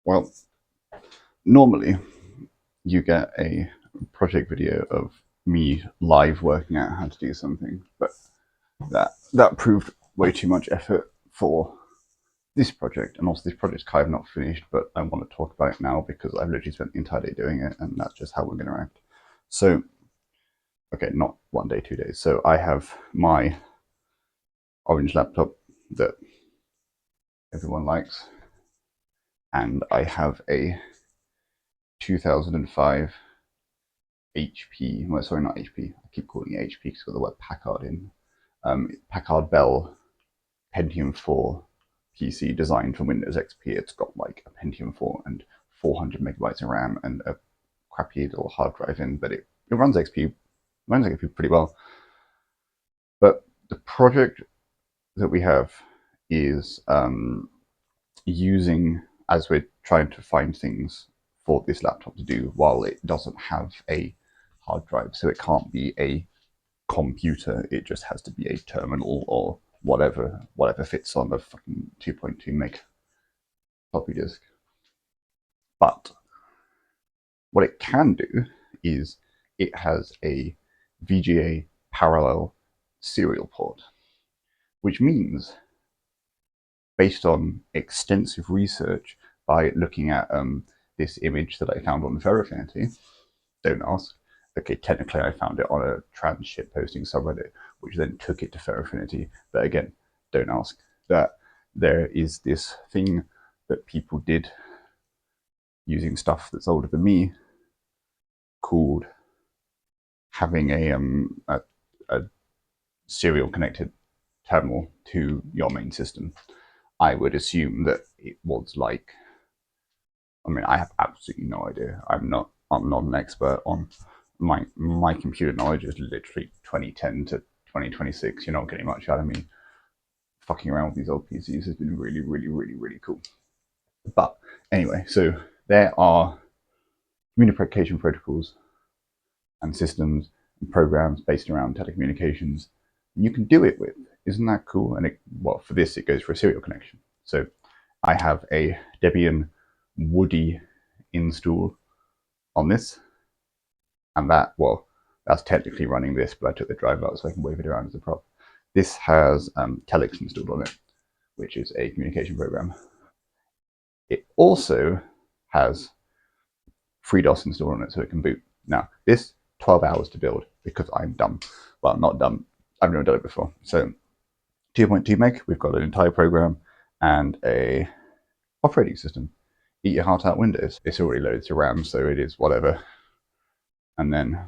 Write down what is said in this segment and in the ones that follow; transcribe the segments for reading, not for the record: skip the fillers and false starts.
Well, normally you get a project video of me live working out how to do something, but that proved way too much effort for this project, and also this project's kind of not finished, but I want to talk about it now because I've literally spent the entire day doing it, and that's just how we're going to act. So, okay, not 1 day, 2 days. So I have my orange laptop that everyone likes, and I have a 2005 HP. Well, sorry, not HP. I keep calling it HP because it's got the word Packard in. Packard Bell Pentium 4 PC designed for Windows XP. It's got like a Pentium 4 and 400 megabytes of RAM and a crappy little hard drive in, but it runs XP pretty well. But the project that we have is using, as we're trying to find things for this laptop to do while it doesn't have a hard drive, so it can't be a computer, it just has to be a terminal or whatever fits on a fucking 2.2 meg floppy disk. But what it can do is it has a VGA parallel serial port, which means, based on extensive research by looking at this image that I found on Furry Art, don't ask. Okay, technically I found it on a trans shit posting subreddit, which then took it to Ferrofinity. But again, don't ask. That there is this thing that people did using stuff that's older than me called having a serial connected terminal to your main system. I would assume that it was like, I mean, I have absolutely no idea. I'm not an expert on my computer knowledge is literally 2010 to 2026. You're not getting much out of me. Fucking around with these old PCs has been really, really, really, really cool. But anyway, so there are communication protocols and systems and programs based around telecommunications you can do it with. Isn't that cool? And well, for this, it goes for a serial connection. So I have a Debian Woody install on this, and that's technically running this, but I took the drive out so I can wave it around as a prop. This has Telex installed on it, which is a communication program. It also has FreeDOS installed on it, so it can boot. Now, this 12 hours to build because I'm dumb. Well, not dumb. I've never done it before. So 2.2 meg, we've got an entire program and a operating system. Eat your heart out Windows. It's already loaded to RAM, so it is whatever. And then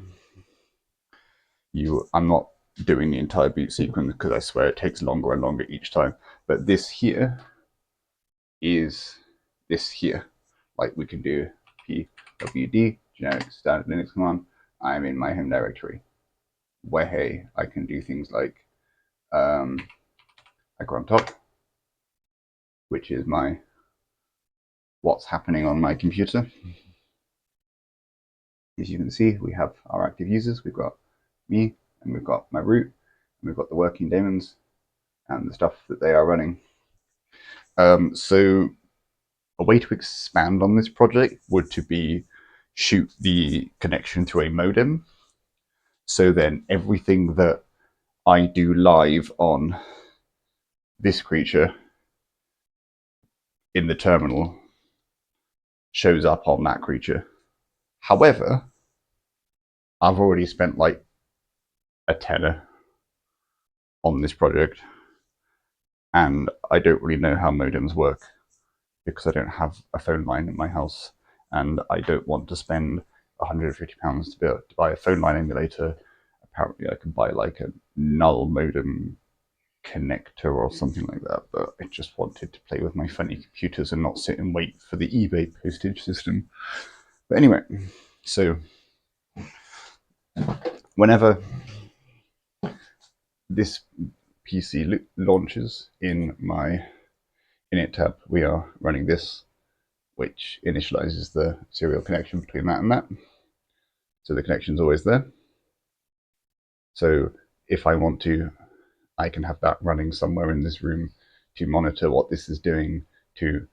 I'm not doing the entire boot sequence because I swear it takes longer and longer each time. But this here is this here. Like we can do pwd, generic standard Linux command. I'm in my home directory. Where hey, I can do things like I go on top, which is my what's happening on my computer. As you can see, we have our active users. We've got me, and we've got my root, and we've got the working daemons and the stuff that they are running. So a way to expand on this project would to be shoot the connection through a modem. So then everything that I do live on this creature in the terminal shows up on that creature. However, I've already spent like a tenner on this project, and I don't really know how modems work because I don't have a phone line in my house, and I don't want to spend £150 to buy a phone line emulator. Apparently, I can buy like a null modem connector or something like that, but I just wanted to play with my funny computers and not sit and wait for the eBay postage system. But anyway, so whenever this PC launches in my init tab, we are running this, which initializes the serial connection between that and that. So the connection is always there. So if I want to, I can have that running somewhere in this room to monitor what this is doing, to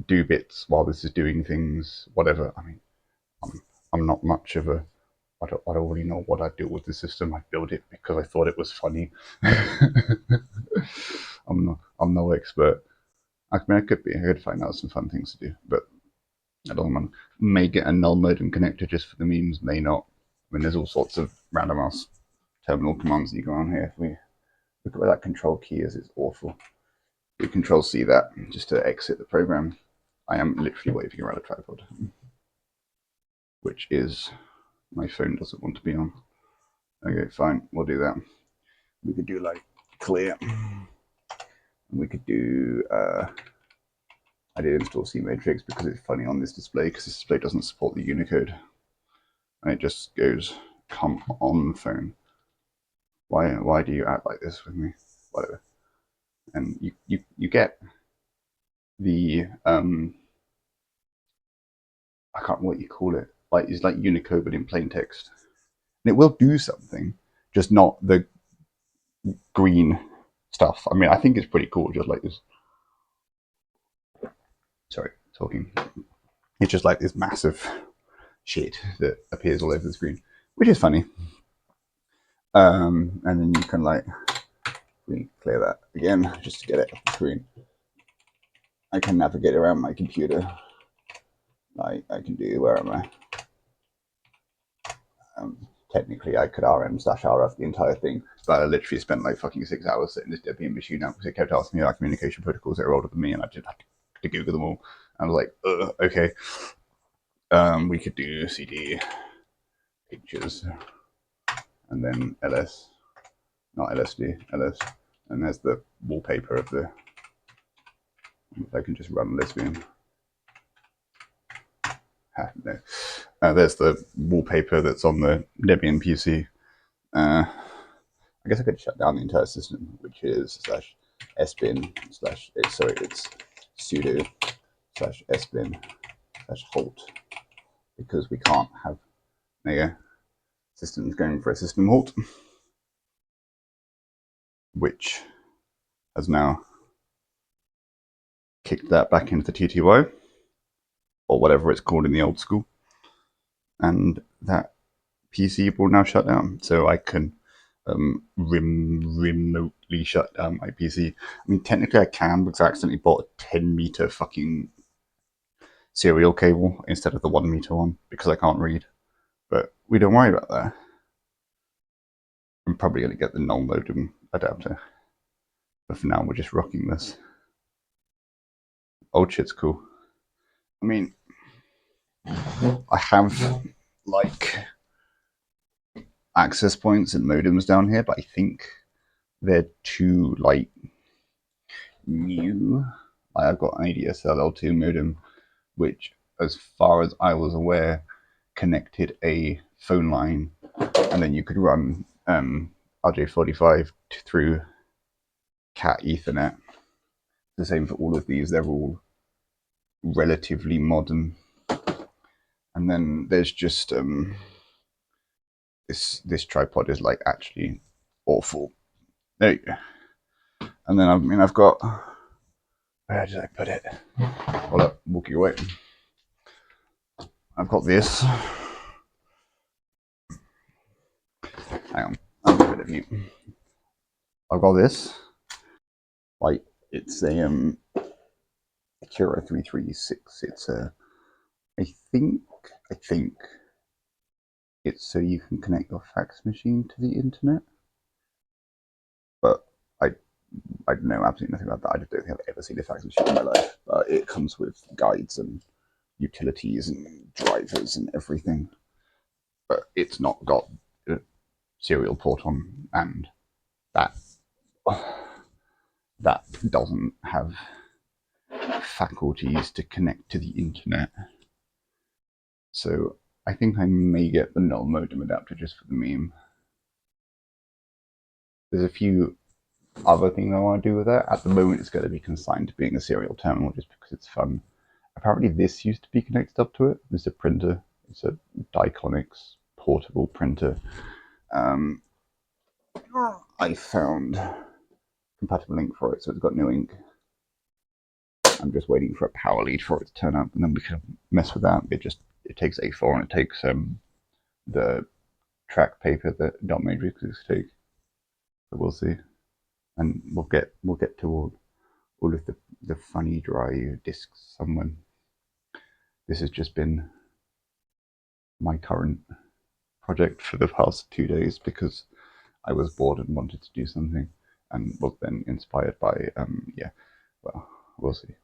do bits while this is doing things, whatever. I mean, I'm not much of a. I don't really know what I do with the system. I built it because I thought it was funny. I'm no expert. I mean, I could find out some fun things to do, but I don't know. May get a null modem connector just for the memes, may not. I mean, there's all sorts of random ass terminal commands that you go on here. If we look at where that control key is, it's awful. We control C that just to exit the program. I am literally waving around a tripod, which is my phone doesn't want to be on. Okay, fine, we'll do that. We could do like clear. We could do. I did install CMatrix because it's funny on this display because this display doesn't support the Unicode, and it just goes come on phone. Why do you act like this with me? Whatever. And you get the I can't remember what you call it. Like it's like Unicode but in plain text, and it will do something, just not the green stuff. I mean, I think it's pretty cool, just like this. Sorry, talking. It's just like this massive shit that appears all over the screen, which is funny. And then you can like clear that again just to get it off the screen. I can navigate around my computer. Like I can do, where am I? Technically, I could rm/rf the entire thing, but I literally spent like fucking 6 hours setting this Debian machine up because it kept asking me like communication protocols that are older than me, and I just had to Google them all. And I was like, okay. We could do CD pictures, and then ls, not LSD, ls, and there's the wallpaper of the. If I can just run Lesbian. No. There's the wallpaper that's on the Debian PC. I guess I could shut down the entire system, which is /sbin/ it's sudo /sbin/ halt, because we can't have systems going for a system halt, which has now kicked that back into the TTY, or whatever it's called in the old school, and that PC will now shut down, so I can remotely shut down my PC. I mean, technically I can because I accidentally bought a 10-meter fucking serial cable instead of the 1-meter one because I can't read. But we don't worry about that. I'm probably going to get the null modem adapter. But for now, we're just rocking this. Old shit's cool. I mean, I have like access points and modems down here, but I think they're too like new. I've got an ADSL L2 modem, which, as far as I was aware, connected a phone line, and then you could run RJ45 through Cat Ethernet. The same for all of these; they're all relatively modern. And then there's just this tripod is like actually awful. There you go. And then I've got, where did I put it? Hold up, walking away. I've got this. Hang on, I'm a bit of mute. I've got this. Like it's a Akira 336. It's a I think it's so you can connect your fax machine to the internet. But I know absolutely nothing about that. I just don't think I've ever seen a fax machine in my life. But it comes with guides and utilities and drivers and everything. But it's not got a serial port on, and that doesn't have faculties to connect to the internet. So I think I may get the null modem adapter just for the meme. There's a few other things I want to do with that. At the moment, it's going to be consigned to being a serial terminal just because it's fun. Apparently, this used to be connected up to it. It's a printer. It's a Diconix portable printer. I found compatible ink for it, so it's got no ink. I'm just waiting for a power lead for it to turn up, and then we can mess with that. It takes A4 and it takes the track paper that dot matrices take. So we'll see, and we'll get to all of the funny dry discs somewhere. This has just been my current project for the past 2 days because I was bored and wanted to do something, and was then inspired by yeah. Well, we'll see.